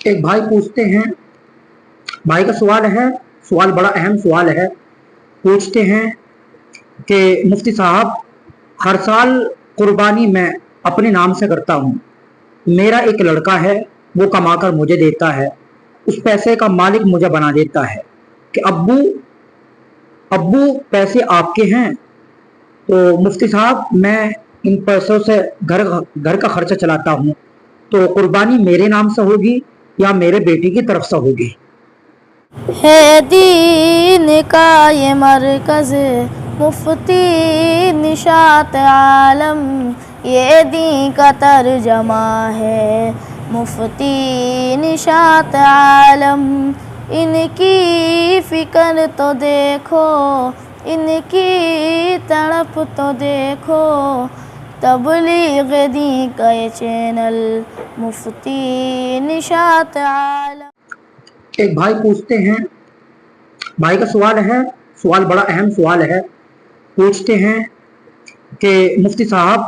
एक भाई पूछते हैं, भाई का सवाल है, सवाल बड़ा अहम सवाल है। पूछते हैं कि मुफ्ती साहब, हर साल कुर्बानी मैं अपने नाम से करता हूँ। मेरा एक लड़का है, वो कमाकर मुझे देता है, उस पैसे का मालिक मुझे बना देता है कि अब्बू अब्बू पैसे आपके हैं। तो मुफ्ती साहब, मैं इन पैसों से घर घर का खर्चा चलाता हूँ, तो कुर्बानी मेरे नाम से होगी या मेरे बेटे की तरफ से होगी? है दीन का ये मरकज़ मुफ्ती निशात आलम, ये दीन का तर्जमा है मुफ्ती निशात आलम। इनकी फिक्र तो देखो, इनकी तड़प तो देखो, तबलीग दीन का ये चैनल मुफ्ती निशात आलम। एक भाई पूछते हैं, भाई का सवाल है, सवाल बड़ा अहम सवाल है। पूछते हैं कि मुफ्ती साहब,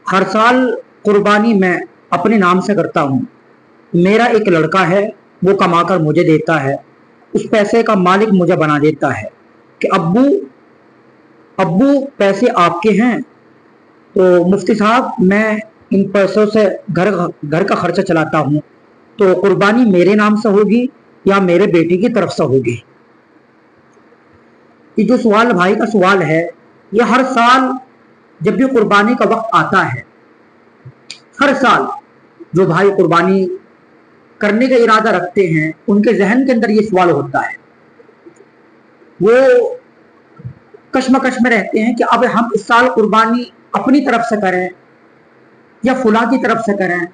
हर साल कुर्बानी मैं अपने नाम से करता हूँ। मेरा एक लड़का है, वो कमाकर मुझे देता है, उस पैसे का मालिक मुझे बना देता है कि अब्बू अब्बू पैसे आपके हैं। तो मुफ्ती साहब, मैं इन पैसों से घर का खर्चा चलाता हूँ, तो कुर्बानी मेरे नाम से होगी या मेरे बेटे की तरफ से होगी? ये जो सवाल भाई का सवाल है, ये हर साल जब भी कुर्बानी का वक्त आता है, हर साल जो भाई कुर्बानी करने का इरादा रखते हैं, उनके जहन के अंदर ये सवाल होता है। वो कश्मकश में रहते हैं कि अब हम इस साल कुर्बानी अपनी तरफ से करें या फुला की तरफ से करें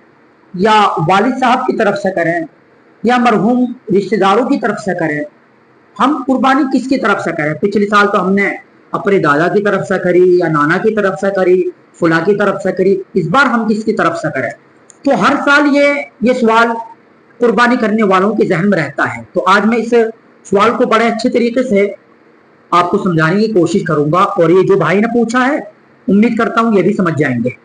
या वालिद साहब की तरफ से करें या मरहूम रिश्तेदारों की तरफ से करें। हम कुर्बानी किसकी तरफ से करें? पिछले साल तो हमने अपने दादा की तरफ से करी या नाना की तरफ से करी, फुला की तरफ से करी, इस बार हम किसकी तरफ से करें? तो हर साल ये सवाल कुर्बानी करने वालों के जहन में रहता है। तो आज मैं इस सवाल को बड़े अच्छे तरीके से आपको समझाने की कोशिश करूंगा, और ये जो भाई ने पूछा है, उम्मीद करता हूं ये भी समझ जाएंगे।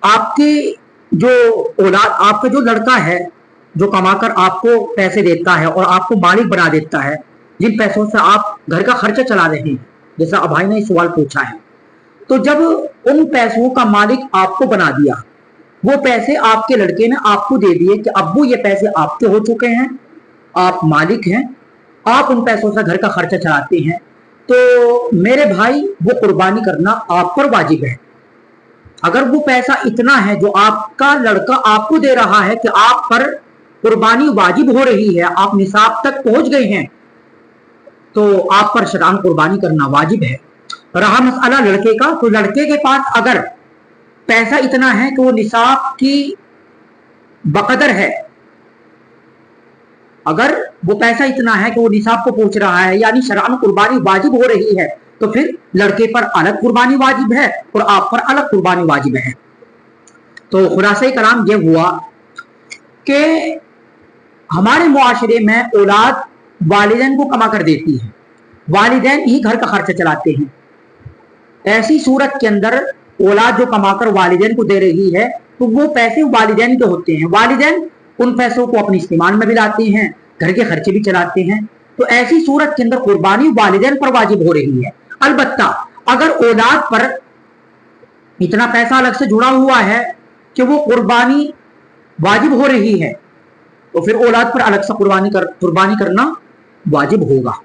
आपकी जो औलाद, आपका जो लड़का है, जो कमाकर आपको पैसे देता है और आपको मालिक बना देता है, जिन पैसों से आप घर का खर्चा चला रहे हैं, जैसा भाई ने सवाल पूछा है, तो जब उन पैसों का मालिक आपको बना दिया, वो पैसे आपके लड़के ने आपको दे दिए कि अब्बू ये पैसे आपके हो चुके हैं, आप मालिक हैं, आप उन पैसों से घर का खर्चा चलाते हैं, तो मेरे भाई वो कुर्बानी करना आप पर वाजिब है। अगर वो पैसा इतना है जो आपका लड़का आपको दे रहा है कि आप पर कुर्बानी वाजिब हो रही है, आप निसाब तक पहुंच गए हैं, तो आप पर शरान कुर्बानी करना वाजिब है। रहा मसला लड़के का, तो लड़के के पास अगर पैसा इतना है कि वो निसाब की बकदर है, अगर वो पैसा इतना है कि वो निसाब को पहुंच रहा है, यानी शरान कुर्बानी वाजिब हो रही है, तो फिर लड़के पर अलग कुर्बानी वाजिब है और आप पर अलग कुर्बानी वाजिब है। तो खुलासा कलाम ये हुआ कि हमारे मुआशरे में औलाद वालिदैन को कमा कर देती है, वालिदैन ही घर का खर्चा चलाते हैं। ऐसी सूरत के अंदर औलाद जो कमाकर वालिदैन को दे रही है, तो वो पैसे वालिदैन के होते हैं। वालिदैन उन पैसों को अपने इस्तेमाल में भी लाते हैं, घर के खर्चे भी चलाते हैं। तो ऐसी सूरत के अंदर कुर्बानी वालिदैन पर वाजिब हो रही है। अलबत्ता अगर औलाद पर इतना पैसा अलग से जुड़ा हुआ है कि वो कुर्बानी वाजिब हो रही है, तो फिर औलाद पर अलग से कुर्बानी करना वाजिब होगा।